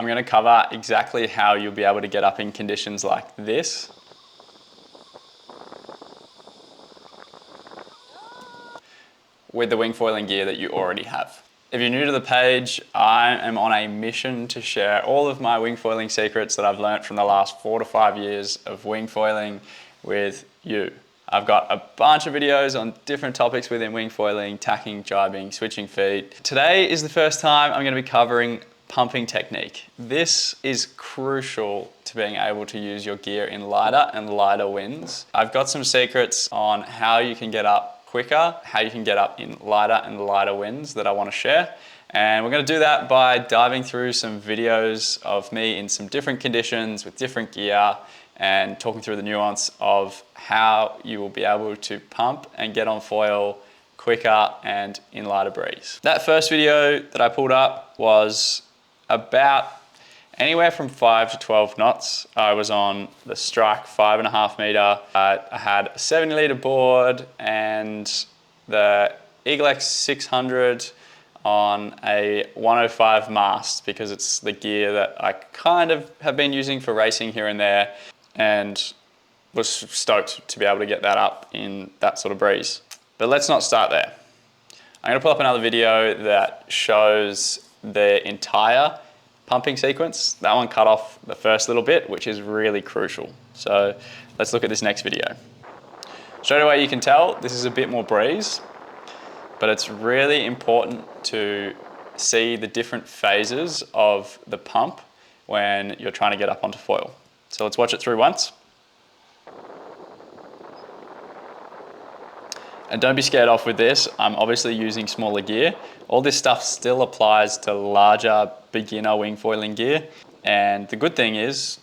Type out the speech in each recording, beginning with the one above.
I'm going to cover exactly how you'll be able to get up in conditions like this. With the wing foiling gear that you already have. If you're new to the page, I am on a mission to share all of my wing foiling secrets that I've learned from the last 4 to 5 years of wing foiling with you. I've got a bunch of videos on different topics within wing foiling, tacking, jibing, switching feet. Today is the first time I'm going to be covering pumping technique. This is crucial to being able to use your gear in lighter and lighter winds. I've got some secrets on how you can get up quicker, how you can get up in lighter and lighter winds that I want to share. And we're going to do that by diving through some videos of me in some different conditions with different gear and talking through the nuance of how you will be able to pump and get on foil quicker and in lighter breeze. That first video that I pulled up was about anywhere from 5 to 12 knots. I was on the Strike 5.5 meter. I had a 70 litre board and the Eagle X 600 on a 105 mast because it's the gear that I kind of have been using for racing here and there, and was stoked to be able to get that up in that sort of breeze. But let's not start there. I'm going to pull up another video that shows the entire pumping sequence. That one cut off the first little bit, which is really crucial. So let's look at this next video. Straight away you can tell this is a bit more breeze, but it's really important to see the different phases of the pump when you're trying to get up onto foil. So let's watch it through once. And don't be scared off with this. I'm obviously using smaller gear. All this stuff still applies to larger beginner wing foiling gear. And the good thing is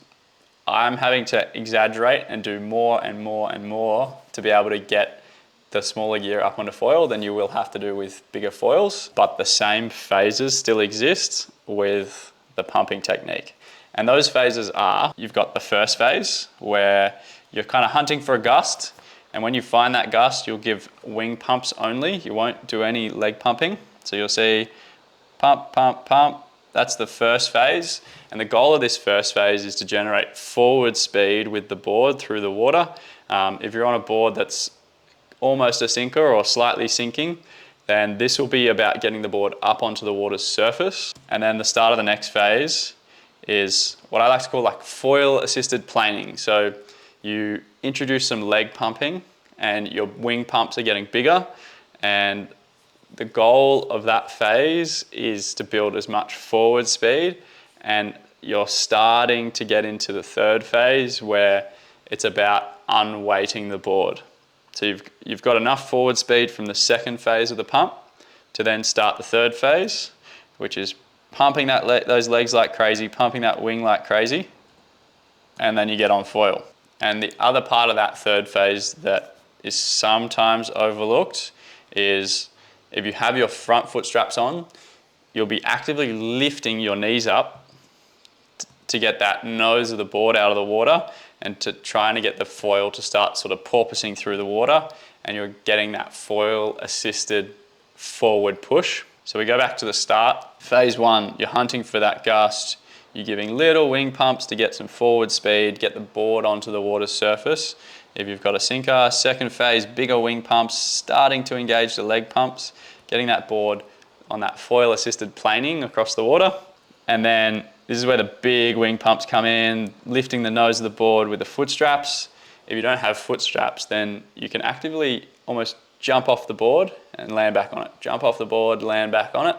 I'm having to exaggerate and do more and more and more to be able to get the smaller gear up onto foil than you will have to do with bigger foils. But the same phases still exist with the pumping technique. And those phases are, you've got the first phase where you're kind of hunting for a gust. And when you find that gust, you'll give wing pumps only. You won't do any leg pumping. So you'll see pump, pump, pump. That's the first phase. And the goal of this first phase is to generate forward speed with the board through the water. If you're on a board that's almost a sinker or slightly sinking, then this will be about getting the board up onto the water's surface. And then the start of the next phase is what I like to call like foil assisted planing. So you introduce some leg pumping and your wing pumps are getting bigger, and the goal of that phase is to build as much forward speed, and you're starting to get into the third phase where it's about unweighting the board. So you've got enough forward speed from the second phase of the pump to then start the third phase, which is pumping those legs like crazy, pumping that wing like crazy, and then you get on foil. And the other part of that third phase that is sometimes overlooked is if you have your front foot straps on, you'll be actively lifting your knees up to get that nose of the board out of the water and to trying to get the foil to start sort of porpoising through the water, and you're getting that foil assisted forward push. So we go back to the start. Phase one, you're hunting for that gust. You're giving little wing pumps to get some forward speed, get the board onto the water's surface. If you've got a sinker, second phase, bigger wing pumps, starting to engage the leg pumps, getting that board on that foil assisted planing across the water. And then this is where the big wing pumps come in, lifting the nose of the board with the foot straps. If you don't have foot straps, then you can actively almost jump off the board and land back on it. Jump off the board, land back on it.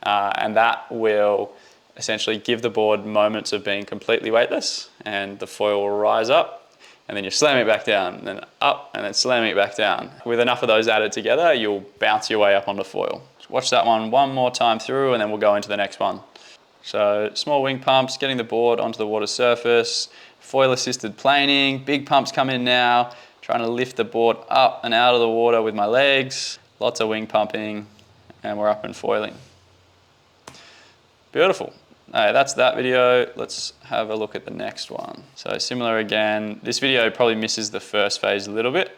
And that will essentially give the board moments of being completely weightless, and the foil will rise up, and then you slam it back down, and then up, and then slamming it back down. With enough of those added together, you'll bounce your way up onto foil. Watch that one more time through, and then we'll go into the next one. So small wing pumps, getting the board onto the water surface, foil assisted planing, big pumps come in now, trying to lift the board up and out of the water with my legs, lots of wing pumping, and we're up and foiling. Beautiful. That's that video. Let's have a look at the next one. So similar again, this video probably misses the first phase a little bit,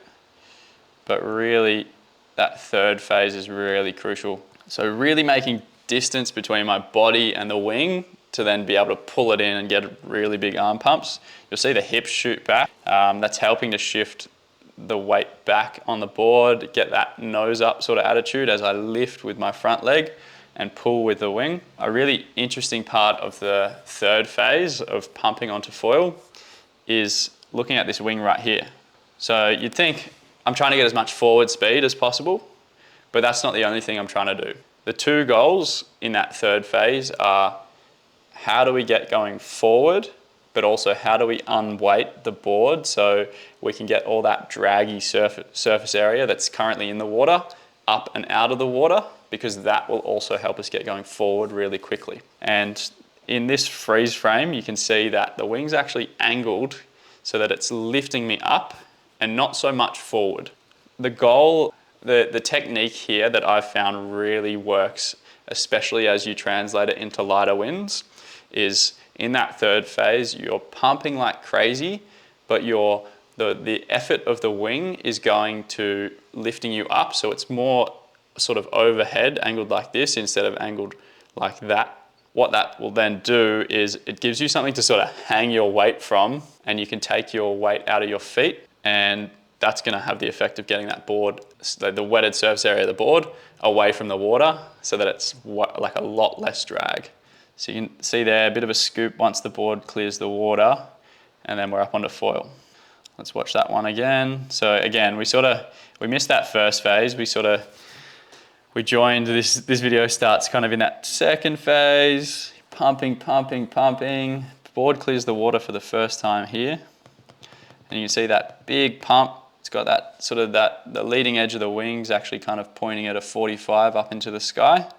but really that third phase is really crucial. So really making distance between my body and the wing to then be able to pull it in and get really big arm pumps. You'll see the hips shoot back. That's helping to shift the weight back on the board, get that nose up sort of attitude as I lift with my front leg and pull with the wing. A really interesting part of the third phase of pumping onto foil is looking at this wing right here. So you'd think I'm trying to get as much forward speed as possible, but that's not the only thing I'm trying to do. The two goals in that third phase are how do we get going forward, but also how do we unweight the board so we can get all that draggy surface area that's currently in the water up and out of the water, because that will also help us get going forward really quickly. And in this freeze frame, you can see that the wing's actually angled so that it's lifting me up and not so much forward. The goal, the technique here that I've found really works, especially as you translate it into lighter winds, is in that third phase, you're pumping like crazy, but the effort of the wing is going to lifting you up. So it's more sort of overhead, angled like this instead of angled like that. What that will then do is it gives you something to sort of hang your weight from, and you can take your weight out of your feet, and that's going to have the effect of getting that board, the wetted surface area of the board, away from the water so that it's like a lot less drag. So you can see there a bit of a scoop once the board clears the water, and then we're up onto foil. Let's watch that one again. So again, we missed that first phase. We joined, this video starts kind of in that second phase, pumping. Board clears the water for the first time here. And you can see that big pump. It's got that sort of the leading edge of the wings actually kind of pointing at a 45 up into the sky.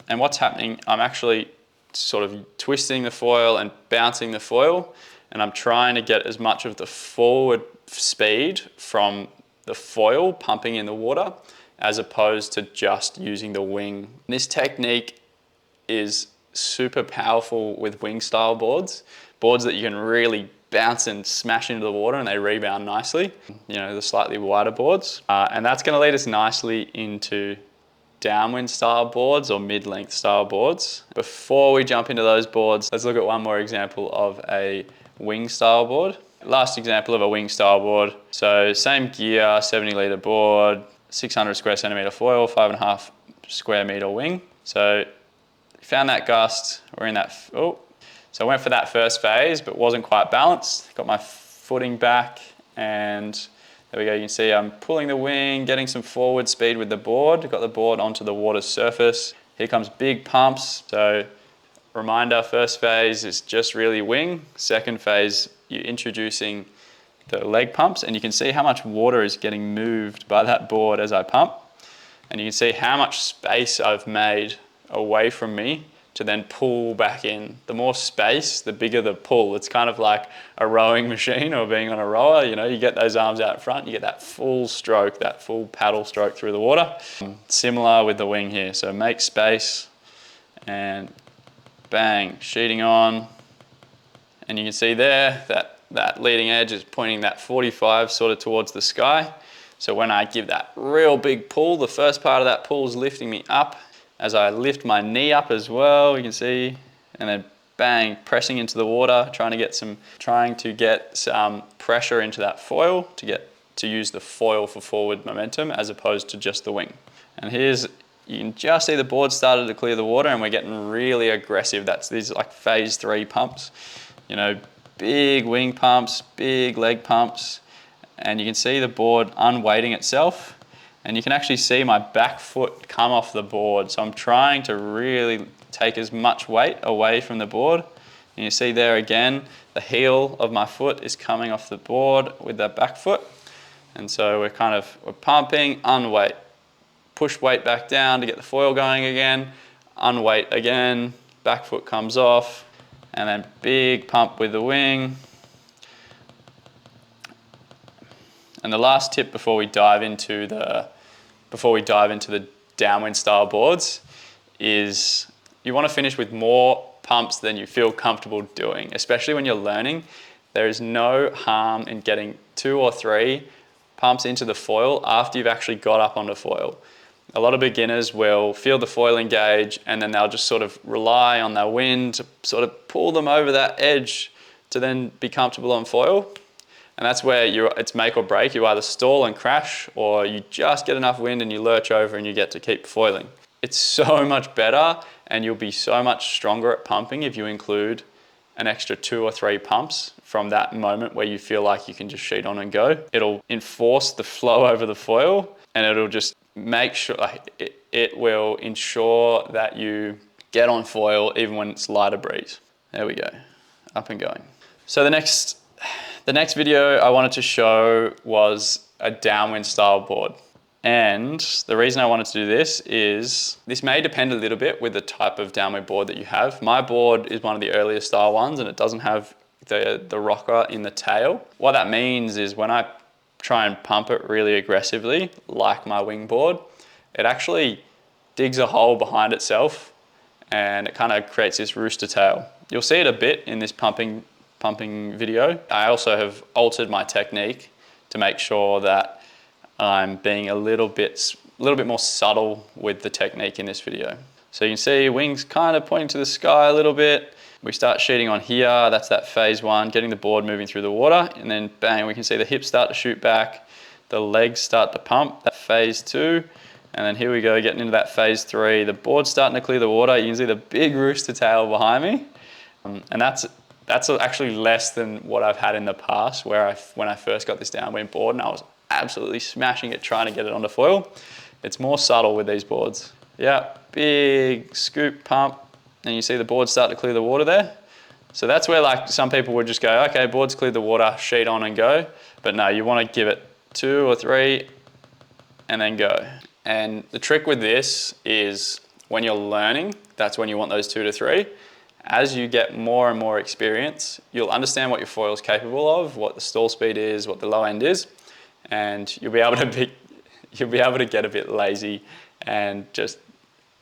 And what's happening, I'm actually sort of twisting the foil and bouncing the foil, and I'm trying to get as much of the forward speed from the foil pumping in the water as opposed to just using the wing. This technique is super powerful with wing style boards that you can really bounce and smash into the water and they rebound nicely, the slightly wider boards. And that's going to lead us nicely into downwind style boards or mid-length style boards. Before we jump into those boards, let's look at one more example of a wing style board. Last example of a wing style board. So same gear, 70 litre board, 600 square centimetre foil, 5.5 square metre wing. So found that gust, we're in that, so I went for that first phase, but wasn't quite balanced. Got my footing back, and there we go. You can see I'm pulling the wing, getting some forward speed with the board. Got the board onto the water's surface. Here comes big pumps. So reminder, first phase is just really wing. Second phase, you're introducing the leg pumps, and you can see how much water is getting moved by that board as I pump. And you can see how much space I've made away from me to then pull back in. The more space, the bigger the pull. It's kind of like a rowing machine or being on a rower. You get those arms out front, you get that full stroke, that full paddle stroke through the water. Similar with the wing here. So make space and bang, sheeting on. And you can see there that leading edge is pointing that 45 sort of towards the sky. So when I give that real big pull, the first part of that pull is lifting me up. As I lift my knee up as well, you can see, and then bang, pressing into the water, trying to get some pressure into that foil to use the foil for forward momentum as opposed to just the wing. And you can just see the board started to clear the water, and we're getting really aggressive. These are like phase 3 pumps, big wing pumps, big leg pumps, and you can see the board unweighting itself. And you can actually see my back foot come off the board. So I'm trying to really take as much weight away from the board. And you see there again, the heel of my foot is coming off the board with that back foot. And so we're pumping, unweight. Push weight back down to get the foil going again. Unweight again, back foot comes off. And then big pump with the wing. And the last tip before we dive into the downwind style boards is you want to finish with more pumps than you feel comfortable doing, especially when you're learning. There is no harm in getting 2 or 3 pumps into the foil after you've actually got up onto foil. A lot of beginners will feel the foil engage and then they'll just sort of rely on their wind to sort of pull them over that edge to then be comfortable on foil. And that's where it's make or break. You either stall and crash, or you just get enough wind and you lurch over and you get to keep foiling. It's so much better, and you'll be so much stronger at pumping if you include an extra 2 or 3 pumps from that moment where you feel like you can just sheet on and go. It'll enforce the flow over the foil, and it'll just make sure, it will ensure that you get on foil even when it's lighter breeze. There we go, up and going. So the next video I wanted to show was a downwind style board. And the reason I wanted to do this is, this may depend a little bit with the type of downwind board that you have. My board is one of the earlier style ones and it doesn't have the rocker in the tail. What that means is when I try and pump it really aggressively, like my wing board, it actually digs a hole behind itself and it kind of creates this rooster tail. You'll see it a bit in this pumping video. I also have altered my technique to make sure that I'm being a little bit more subtle with the technique in this video. So you can see wings kind of pointing to the sky a little bit. We start sheeting on here, that's that phase 1, getting the board moving through the water, and then bang, we can see the hips start to shoot back, the legs start to pump, that phase 2, and then here we go, getting into that phase 3, the board's starting to clear the water. You can see the big rooster tail behind me, and that's actually less than what I've had in the past, where when I first got this downwind board and I was absolutely smashing it trying to get it onto foil. It's more subtle with these boards. Yeah, big scoop pump, and you see the board start to clear the water there. So that's where like some people would just go, okay, board's cleared the water, sheet on and go. But no, you want to give it 2 or 3 and then go. And the trick with this is when you're learning, that's when you want those 2 to 3. As you get more and more experience, you'll understand what your foil is capable of, what the stall speed is, what the low end is, and you'll be able to get a bit lazy and just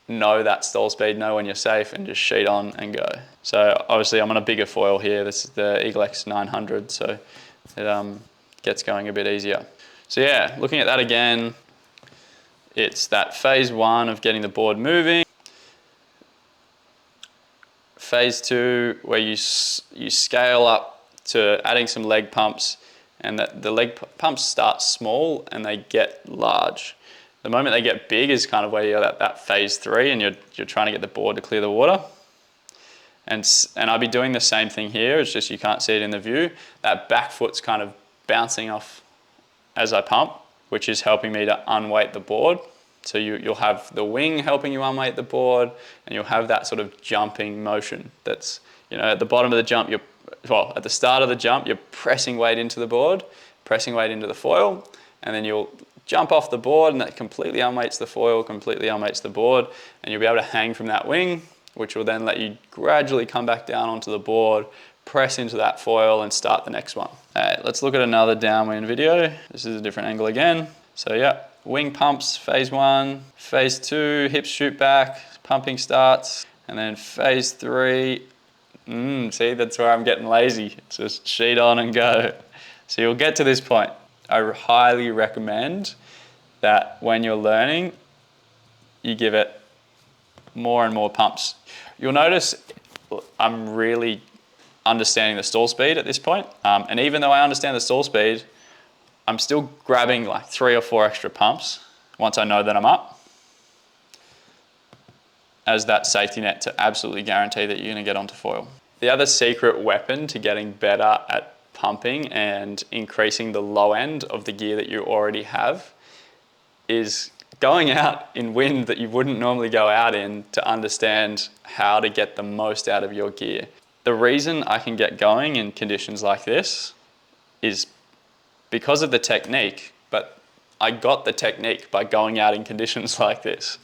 know that stall speed, know when you're safe, and just sheet on and go. So obviously I'm on a bigger foil here. This is the Eagle X 900, so it gets going a bit easier. So yeah, looking at that again, it's that phase 1 of getting the board moving. Phase 2, where you scale up to adding some leg pumps, and that the leg pumps start small and they get large. The moment they get big is kind of where you're at that phase 3 and you're trying to get the board to clear the water. And I'll be doing the same thing here, it's just you can't see it in the view. That back foot's kind of bouncing off as I pump, which is helping me to unweight the board. So you'll have the wing helping you unweight the board, and you'll have that sort of jumping motion. That's, at the bottom of the jump, at the start of the jump, you're pressing weight into the board, pressing weight into the foil, and then you'll jump off the board and that completely unweights the foil, completely unweights the board, and you'll be able to hang from that wing, which will then let you gradually come back down onto the board, press into that foil and start the next one. All right, let's look at another downwind video. This is a different angle again. So yeah, wing pumps, phase 1, phase 2, hips shoot back, pumping starts, and then phase 3, see, that's where I'm getting lazy. It's just sheet on and go. So you'll get to this point. I highly recommend that when you're learning, you give it more and more pumps. You'll notice I'm really understanding the stall speed at this point. And even though I understand the stall speed, I'm still grabbing like 3 or 4 extra pumps once I know that I'm up, as that safety net to absolutely guarantee that you're going to get onto foil. The other secret weapon to getting better at pumping and increasing the low end of the gear that you already have is going out in wind that you wouldn't normally go out in to understand how to get the most out of your gear. The reason I can get going in conditions like this is because of the technique, but I got the technique by going out in conditions like this.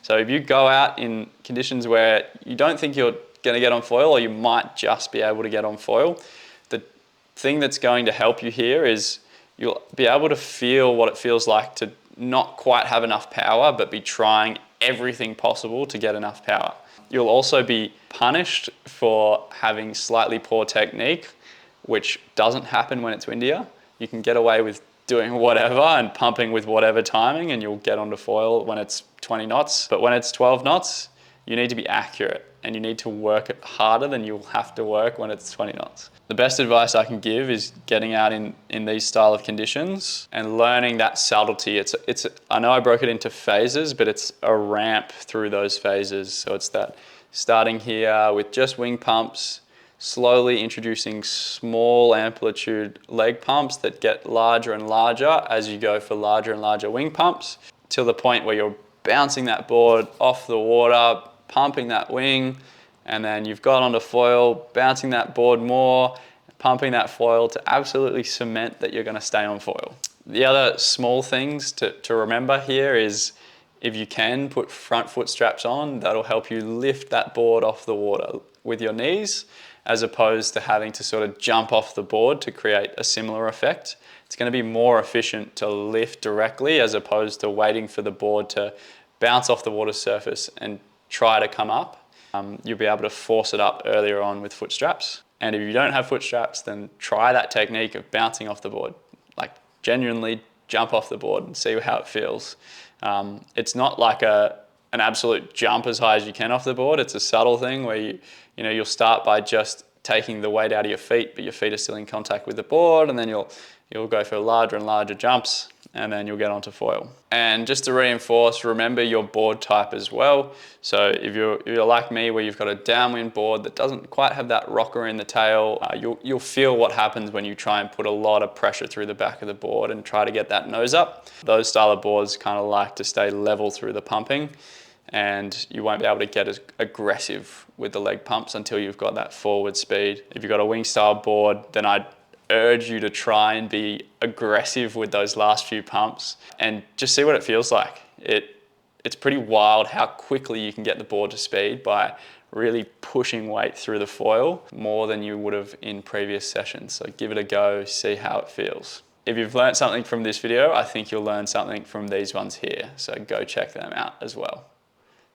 So if you go out in conditions where you don't think you're going to get on foil, or you might just be able to get on foil, the thing that's going to help you here is you'll be able to feel what it feels like to not quite have enough power, but be trying everything possible to get enough power. You'll also be punished for having slightly poor technique, which doesn't happen when it's windier. You can get away with doing whatever and pumping with whatever timing, and you'll get onto foil when it's 20 knots. But when it's 12 knots, you need to be accurate and you need to work it harder than you'll have to work when it's 20 knots. The best advice I can give is getting out in these style of conditions and learning that subtlety. I know I broke it into phases, but it's a ramp through those phases. So it's that starting here with just wing pumps, slowly introducing small amplitude leg pumps that get larger and larger as you go for larger and larger wing pumps, till the point where you're bouncing that board off the water, pumping that wing, and then you've got onto foil, bouncing that board more, pumping that foil to absolutely cement that you're going to stay on foil. The other small things to remember here is, if you can, put front foot straps on. That'll help you lift that board off the water with your knees, as opposed to having to sort of jump off the board to create a similar effect. It's going to be more efficient to lift directly as opposed to waiting for the board to bounce off the water surface and try to come up. You'll be able to force it up earlier on with foot straps. And if you don't have foot straps, then try that technique of bouncing off the board. Like, genuinely jump off the board and see how it feels. It's not like an absolute jump as high as you can off the board. It's a subtle thing where you'll start by just taking the weight out of your feet, but your feet are still in contact with the board, and then you'll go for larger and larger jumps, and then you'll get onto foil. And just to reinforce, remember your board type as well. So if you're like me, where you've got a downwind board that doesn't quite have that rocker in the tail, you'll feel what happens when you try and put a lot of pressure through the back of the board and try to get that nose up. Those style of boards kind of like to stay level through the pumping, and you won't be able to get as aggressive with the leg pumps until you've got that forward speed. If you've got a wing style board, then I'd urge you to try and be aggressive with those last few pumps and just see what it feels like. It's pretty wild how quickly you can get the board to speed by really pushing weight through the foil more than you would have in previous sessions. So give it a go, see how it feels. If you've learned something from this video, I think you'll learn something from these ones here. So go check them out as well.